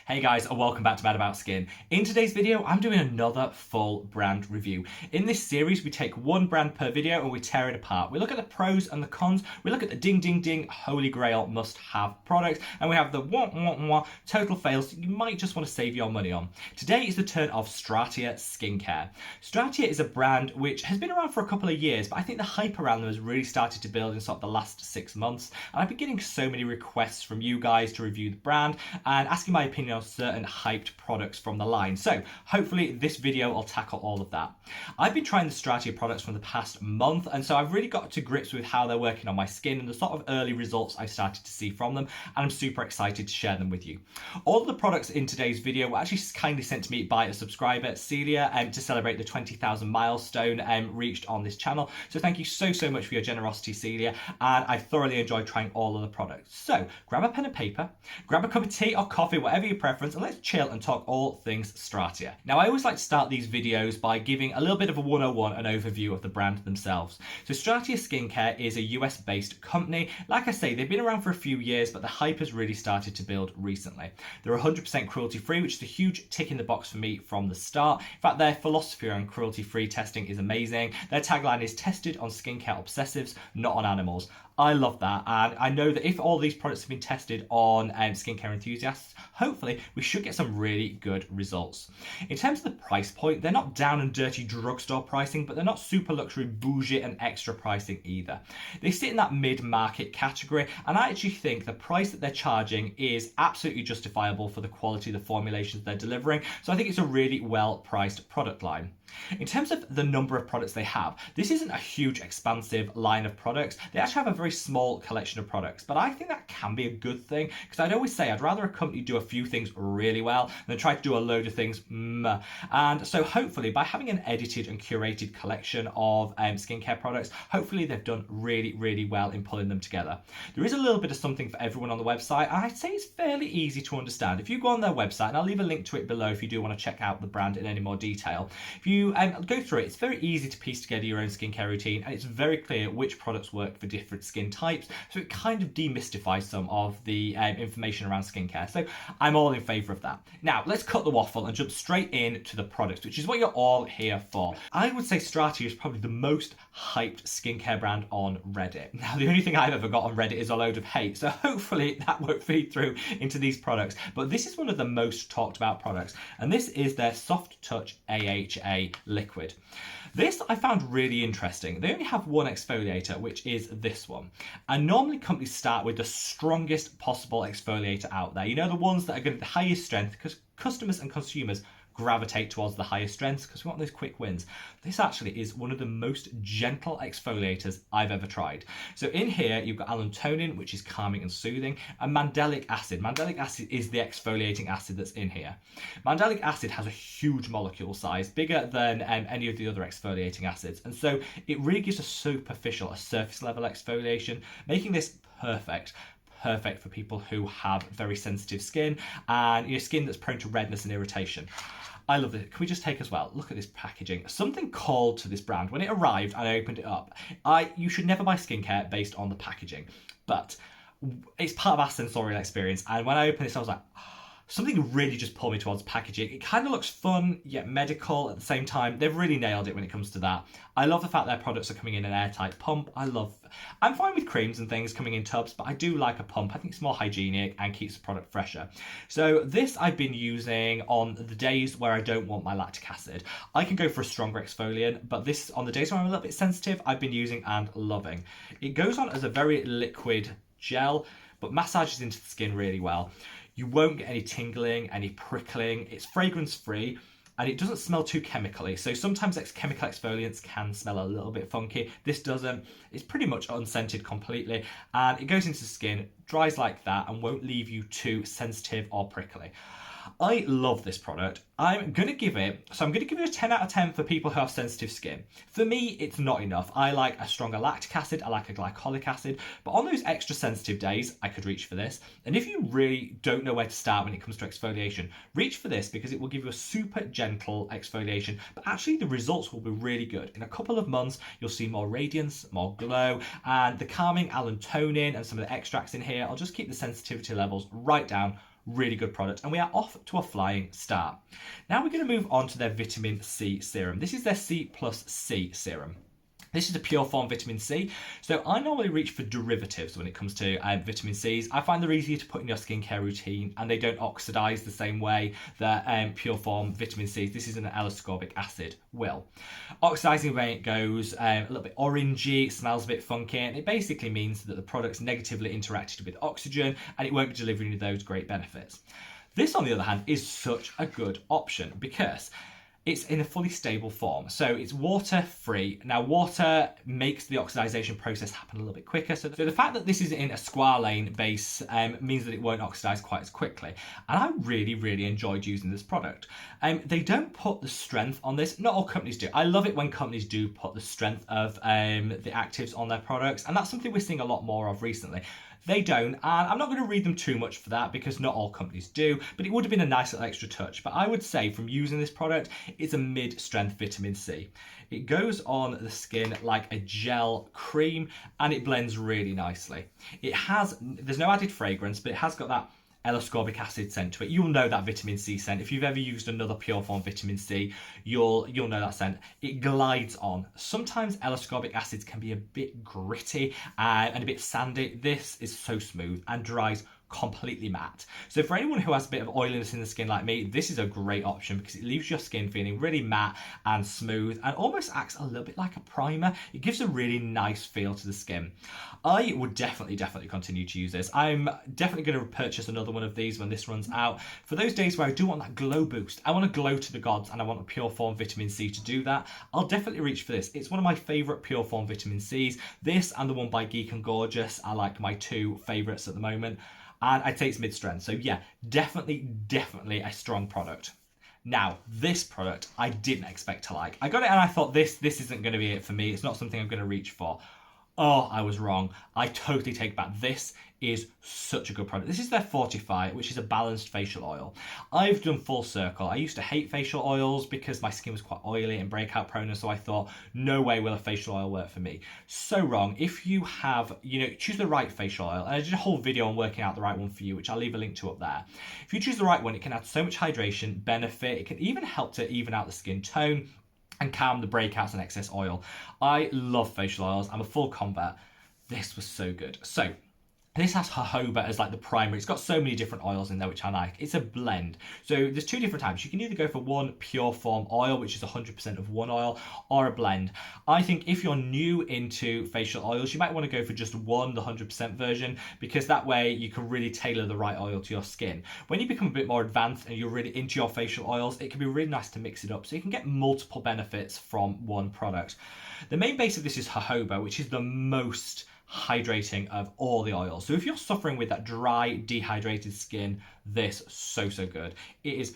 Hey guys, and welcome back to About Skin. In today's video, I'm doing another full brand review. In this series, we take one brand per video and we tear it apart. We look at the pros and the cons, we look at the ding ding ding holy grail must-have products, and we have the total fails you might just want to save your money on. Today is the turn of Stratia Skincare. Stratia is a brand which has been around for a couple of years, but I think the hype around them has really started to build in sort of the last 6 months, and I've been getting so many requests from you guys to review the brand and asking my opinion on certain hyped products from the line. So hopefully this video will tackle all of that. I've been trying the Stratia products for the past month, and so I've really got to grips with how they're working on my skin and the sort of early results I've started to see from them, and I'm super excited to share them with you. All of the products in today's video were actually kindly sent to me by a subscriber, Celia, to celebrate the 20,000 milestone reached on this channel. So thank you so much for your generosity, Celia, and I thoroughly enjoyed trying all of the products. So grab a pen and paper, grab a cup of tea or coffee, whatever your preference, and let's chill and talk all things Stratia. Now, I always like to start these videos by giving a little bit of a 101, an overview of the brand themselves. So Stratia Skincare is a US based company. Like I say, they've been around for a few years, but the hype has really started to build recently. They're 100% cruelty free, which is a huge tick in the box for me from the start. In fact, their philosophy around cruelty free testing is amazing. Their tagline is tested on skincare obsessives, not on animals. I love that, and I know that if all these products have been tested on skincare enthusiasts, hopefully we should get some really good results. In terms of the price point, they're not down and dirty drugstore pricing, but they're not super luxury bougie and extra pricing either. They sit in that mid-market category, and I actually think the price that they're charging is absolutely justifiable for the quality of the formulations they're delivering, so I think it's a really well-priced product line. In terms of the number of products they have, this isn't a huge expansive line of products. They actually have a very small collection of products, but I think that can be a good thing, because I'd always say I'd rather a company do a few things really well than try to do a load of things and so hopefully by having an edited and curated collection of skincare products, hopefully they've done really well in pulling them together. There is a little bit of something for everyone on the website, and I'd say it's fairly easy to understand. If you go on their website, and I'll leave a link to it below if you do want to check out the brand in any more detail, if you go through it, it's very easy to piece together your own skincare routine, and it's very clear which products work for different skin types, so it kind of demystifies some of the information around skincare. So I'm all in favour of that. Now let's cut the waffle and jump straight into the products, which is what you're all here for. I would say Stratia is probably the most hyped skincare brand on Reddit. Now the only thing I've ever got on Reddit is a load of hate, so hopefully that won't feed through into these products, but this is one of the most talked about products, and this is their Soft Touch AHA liquid. This I found really interesting. They only have one exfoliator, which is this one. And normally companies start with the strongest possible exfoliator out there. You know, the ones that are going to be the highest strength, because customers and consumers gravitate towards the highest strengths because we want those quick wins. This actually is one of the most gentle exfoliators I've ever tried. So in here you've got allantonin, which is calming and soothing, and mandelic acid. Mandelic acid is the exfoliating acid that's in here. Mandelic acid has a huge molecule size, bigger than any of the other exfoliating acids, and so it really gives a superficial, a surface level exfoliation, making this perfect for people who have very sensitive skin and your skin that's prone to redness and irritation. I love it. Can we just take as well? Look at this packaging. Something called to this brand. When it arrived and I opened it up, you should never buy skincare based on the packaging, but it's part of our sensorial experience. And when I opened this, I was like, something really just pulled me towards packaging. It kind of looks fun, yet medical at the same time. They've really nailed it when it comes to that. I love the fact their products are coming in an airtight pump. I'm fine with creams and things coming in tubs, but I do like a pump. I think it's more hygienic and keeps the product fresher. So this I've been using on the days where I don't want my lactic acid. I can go for a stronger exfoliant, but this, on the days where I'm a little bit sensitive, I've been using and loving. It goes on as a very liquid gel, but massages into the skin really well. You won't get any tingling, any prickling. It's fragrance free and it doesn't smell too chemically. So sometimes chemical exfoliants can smell a little bit funky. This doesn't. It's pretty much unscented completely, and it goes into the skin, dries like that, and won't leave you too sensitive or prickly. I love this product. I'm going to give it a 10 out of 10 for people who have sensitive skin. For me, it's not enough. I like a stronger lactic acid, I like a glycolic acid, but on those extra sensitive days, I could reach for this. And if you really don't know where to start when it comes to exfoliation, reach for this because it will give you a super gentle exfoliation, but actually the results will be really good. In a couple of months, you'll see more radiance, more glow, and the calming allantonin and some of the extracts in here, I'll just keep the sensitivity levels right down, really good product, and we are off to a flying start. Now we're going to move on to their vitamin C serum. This is their C+C serum. This is a pure form vitamin C. So I normally reach for derivatives when it comes to vitamin C's. I find they're easier to put in your skincare routine and they don't oxidize the same way that pure form vitamin C's, this is an L-ascorbic acid, will. Oxidizing when it goes a little bit orangey, smells a bit funky, and it basically means that the product's negatively interacted with oxygen and it won't be delivering you those great benefits. This, on the other hand, is such a good option because it's in a fully stable form. So it's water free. Now water makes the oxidization process happen a little bit quicker. So the fact that this is in a squalane base means that it won't oxidize quite as quickly. And I really, really enjoyed using this product. They don't put the strength on this. Not all companies do. I love it when companies do put the strength of the actives on their products. And that's something we're seeing a lot more of recently. They don't, and I'm not going to read them too much for that because not all companies do, but it would have been a nice little extra touch. But I would say from using this product, it's a mid-strength vitamin C. It goes on the skin like a gel cream and it blends really nicely. There's no added fragrance, but it has got that L-ascorbic acid scent to it. You'll know that vitamin C scent. If you've ever used another pure form vitamin C, you'll know that scent. It glides on. Sometimes L-ascorbic acids can be a bit gritty and a bit sandy. This is so smooth and dries completely matte. So for anyone who has a bit of oiliness in the skin like me, this is a great option because it leaves your skin feeling really matte and smooth and almost acts a little bit like a primer. It gives a really nice feel to the skin. I would definitely continue to use this. I'm definitely going to purchase another one of these when this runs out. For those days where I do want that glow boost, I want to glow to the gods and I want a pure form vitamin C to do that, I'll definitely reach for this. It's one of my favourite pure form vitamin C's. This and the one by Geek and Gorgeous are like my two favourites at the moment. And I'd say it's mid-strength. So yeah, definitely a strong product. Now, this product I didn't expect to like. I got it and I thought this isn't going to be it for me. It's not something I'm going to reach for. Oh, I was wrong. I totally take back. This is such a good product. This is their Fortify, which is a balanced facial oil. I've done full circle. I used to hate facial oils because my skin was quite oily and breakout prone, so I thought, no way will a facial oil work for me. So wrong. If you have, choose the right facial oil, and I did a whole video on working out the right one for you, which I'll leave a link to up there. If you choose the right one, it can add so much hydration, benefit. It can even help to even out the skin tone and calm the breakouts and excess oil. I love facial oils. I'm a full convert. This was so good. So this has jojoba as like the primary. It's got so many different oils in there, which I like. It's a blend. So there's two different types. You can either go for one pure form oil, which is 100% of one oil, or a blend. I think if you're new into facial oils, you might want to go for just one, the 100% version, because that way you can really tailor the right oil to your skin. When you become a bit more advanced and you're really into your facial oils, it can be really nice to mix it up so you can get multiple benefits from one product. The main base of this is jojoba, which is the most hydrating of all the oils. So if you're suffering with that dry, dehydrated skin, this so good. It is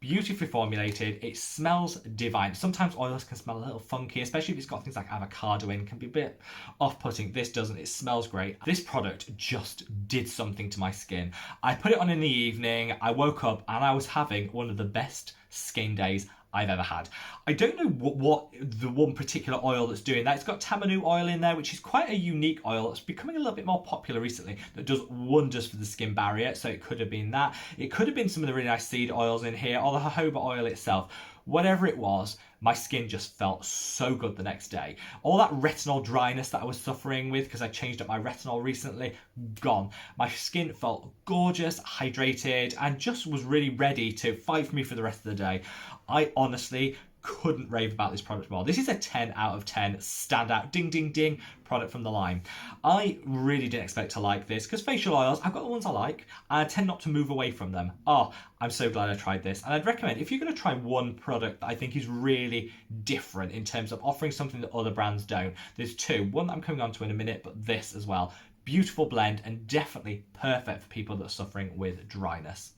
beautifully formulated. It smells divine. Sometimes oils can smell a little funky, especially if it's got things like avocado in. It can be a bit off-putting. This doesn't. It smells great. This product just did something to my skin. I put it on in the evening. I woke up and I was having one of the best skin days I've ever had. I don't know what the one particular oil that's doing that. It's got tamanu oil in there, which is quite a unique oil. It's becoming a little bit more popular recently that does wonders for the skin barrier. So it could have been that. It could have been some of the really nice seed oils in here or the jojoba oil itself. Whatever it was, my skin just felt so good the next day. All that retinol dryness that I was suffering with because I changed up my retinol recently, gone. My skin felt gorgeous, hydrated, and just was really ready to fight for me for the rest of the day. I honestly couldn't rave about this product more. This is a 10 out of 10 standout ding product from the line. I really didn't expect to like this because facial oils, I've got the ones I like and I tend not to move away from them. Oh, I'm so glad I tried this. And I'd recommend if you're going to try one product that I think is really different in terms of offering something that other brands don't, there's two. One that I'm coming on to in a minute, but this as well. Beautiful blend and definitely perfect for people that are suffering with dryness.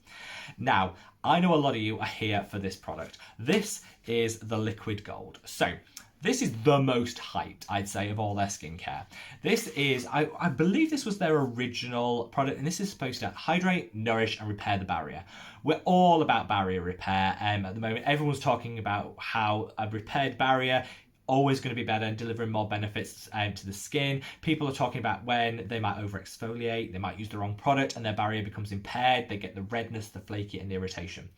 Now, I know a lot of you are here for this product. This is the Liquid Gold. So this is the most hyped, I'd say, of all their skincare. This is, I believe this was their original product, and this is supposed to hydrate, nourish, and repair the barrier. We're all about barrier repair at the moment. Everyone's talking about how a repaired barrier always going to be better and delivering more benefits to the skin. People are talking about when they might over exfoliate, they might use the wrong product and their barrier becomes impaired, they get the redness, the flaky and the irritation.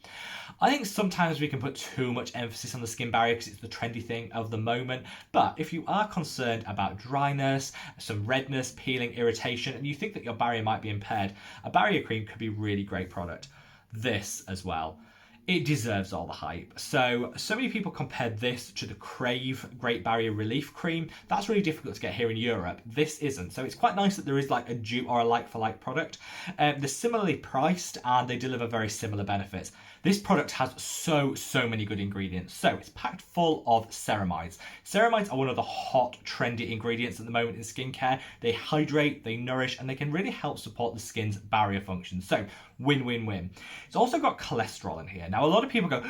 I think sometimes we can put too much emphasis on the skin barrier because it's the trendy thing of the moment, but if you are concerned about dryness, some redness, peeling, irritation, and you think that your barrier might be impaired, a barrier cream could be a really great product. This as well. It deserves all the hype. So many people compared this to the Crave Great Barrier Relief Cream. That's really difficult to get here in Europe. This isn't. So it's quite nice that there is like a dupe or a like-for-like product. They're similarly priced and they deliver very similar benefits. This product has so many good ingredients. So it's packed full of ceramides. Ceramides are one of the hot, trendy ingredients at the moment in skincare. They hydrate, they nourish, and they can really help support the skin's barrier function. So win-win-win. It's also got cholesterol in here. Now, a lot of people go,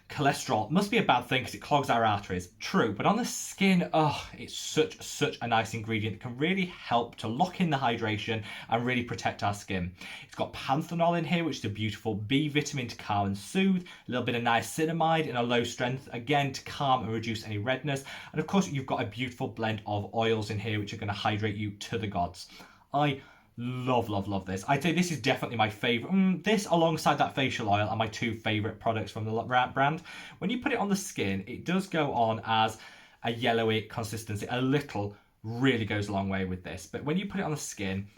cholesterol must be a bad thing because it clogs our arteries. True, but on the skin, it's such a nice ingredient that can really help to lock in the hydration and really protect our skin. It's got panthenol in here, which is a beautiful B vitamin to calm and soothe, a little bit of niacinamide in a low strength, again to calm and reduce any redness. And of course, you've got a beautiful blend of oils in here, which are going to hydrate you to the gods. I love this. I'd say this is definitely my favorite. This alongside that facial oil are my two favorite products from the brand. When you put it on the skin, it does go on as a yellowy consistency. A little really goes a long way with this, but when you put it on the skin,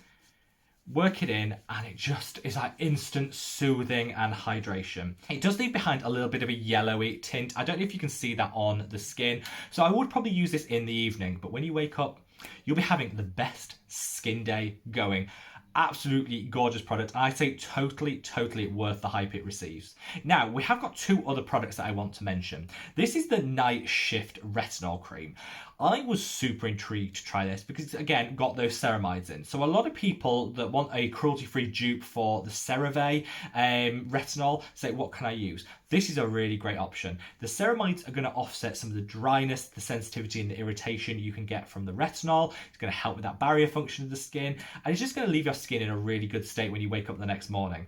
work it in and it just is like instant soothing and hydration. It does leave behind a little bit of a yellowy tint. I don't know if you can see that on the skin, so I would probably use this in the evening, but when you wake up, you'll be having the best skin day going. Absolutely gorgeous product. I'd say totally worth the hype it receives. Now, we have got two other products that I want to mention. This is the Night Shift Retinol Cream. I was super intrigued to try this because it's, again, got those ceramides in. So a lot of people that want a cruelty-free dupe for the CeraVe retinol say, what can I use? This is a really great option. The ceramides are going to offset some of the dryness, the sensitivity and the irritation you can get from the retinol. It's going to help with that barrier function of the skin, and it's just going to leave your skin in a really good state when you wake up the next morning.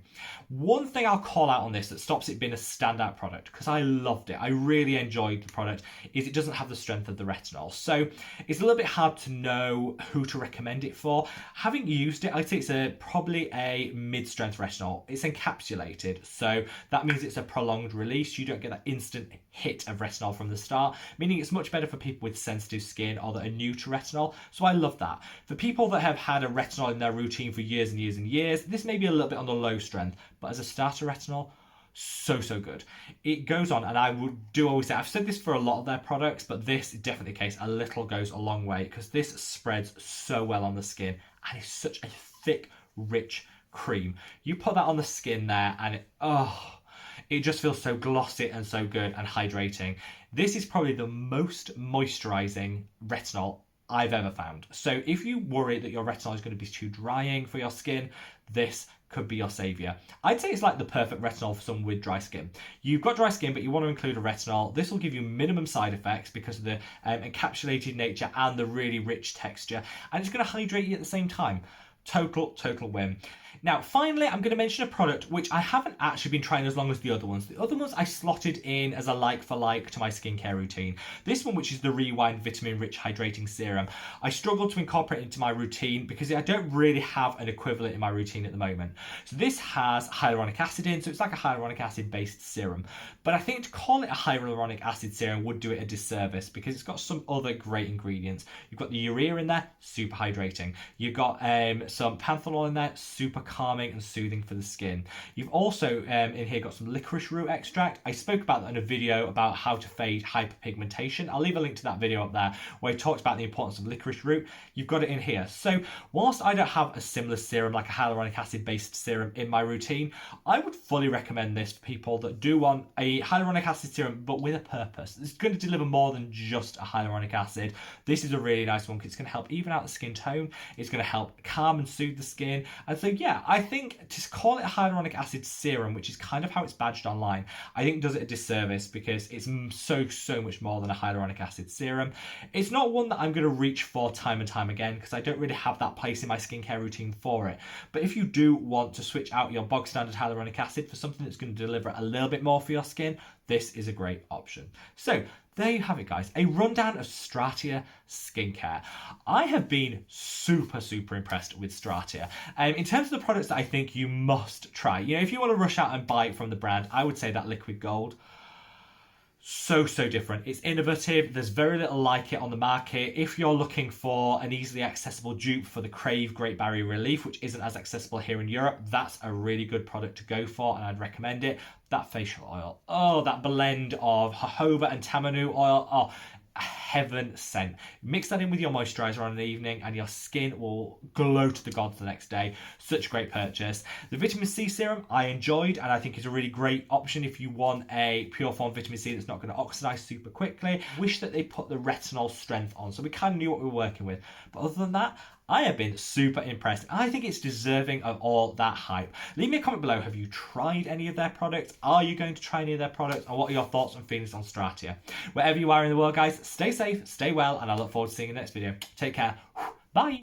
One thing I'll call out on this that stops it being a standout product, because I loved it, I really enjoyed the product, is it doesn't have the strength of the retinol. So it's a little bit hard to know who to recommend it for. Having used it, I'd say it's probably a mid-strength retinol. It's encapsulated, so that means it's a prolonged release. You don't get that instant hit of retinol from the start, meaning it's much better for people with sensitive skin or that are new to retinol. So I love that. For people that have had a retinol in their routine for years and years, this may be a little bit on the low strength, but as a starter retinol, so good. It goes on, and I do always say, I've said this for a lot of their products, but this is definitely the case. A little goes a long way because this spreads so well on the skin and it's such a thick, rich cream. You put that on the skin there and it just feels so glossy and so good and hydrating. This is probably the most moisturizing retinol I've ever found. So if you worry that your retinol is going to be too drying for your skin, this could be your savior. I'd say it's like the perfect retinol for someone with dry skin. You've got dry skin, but you want to include a retinol. This will give you minimum side effects because of the encapsulated nature and the really rich texture, and it's going to hydrate you at the same time. Total win. Now, finally, I'm going to mention a product which I haven't actually been trying as long as the other ones. The other ones I slotted in as a like-for-like to my skincare routine. This one, which is the Rewind Vitamin-Rich Hydrating Serum, I struggled to incorporate into my routine because I don't really have an equivalent in my routine at the moment. So this has hyaluronic acid in, so it's like a hyaluronic acid-based serum. But I think to call it a hyaluronic acid serum would do it a disservice because it's got some other great ingredients. You've got the urea in there, super hydrating. You've got some panthenol in there, super calming and soothing for the skin. You've also in here got some licorice root extract. I spoke about that in a video about how to fade hyperpigmentation. I'll leave a link to that video up there where I talked about the importance of licorice root. You've got it in here. So whilst I don't have a similar serum like a hyaluronic acid based serum in my routine, I would fully recommend this for people that do want a hyaluronic acid serum but with a purpose. It's going to deliver more than just a hyaluronic acid. This is a really nice one because it's going to help even out the skin tone. It's going to help calm and soothe the skin. And so yeah, I think to call it a hyaluronic acid serum, which is kind of how it's badged online, I think does it a disservice because it's so much more than a hyaluronic acid serum. It's not one that I'm going to reach for time and time again because I don't really have that place in my skincare routine for it. But if you do want to switch out your bog standard hyaluronic acid for something that's going to deliver a little bit more for your skin, this is a great option. So there you have it, guys. A rundown of Stratia Skincare. I have been super impressed with Stratia. In terms of the products that I think you must try, you know, if you want to rush out and buy it from the brand, I would say that liquid gold. So different. It's innovative. There's very little like it on the market. If you're looking for an easily accessible dupe for the Crave Great Barrier Relief, which isn't as accessible here in Europe, that's a really good product to go for, and I'd recommend it. That facial oil, oh, that blend of jojoba and tamanu oil, oh, heaven sent. Mix that in with your moisturizer on an evening and your skin will glow to the gods the next day. Such a great purchase. The vitamin C serum I enjoyed, and I think is a really great option if you want a pure form vitamin C that's not going to oxidize super quickly. Wish that they put the retinol strength on, so we kind of knew what we were working with. But other than that, I have been super impressed. I think it's deserving of all that hype. Leave me a comment below. Have you tried any of their products? Are you going to try any of their products? And what are your thoughts and feelings on Stratia? Wherever you are in the world, guys, stay safe, stay well, and I look forward to seeing you in the next video. Take care. Bye.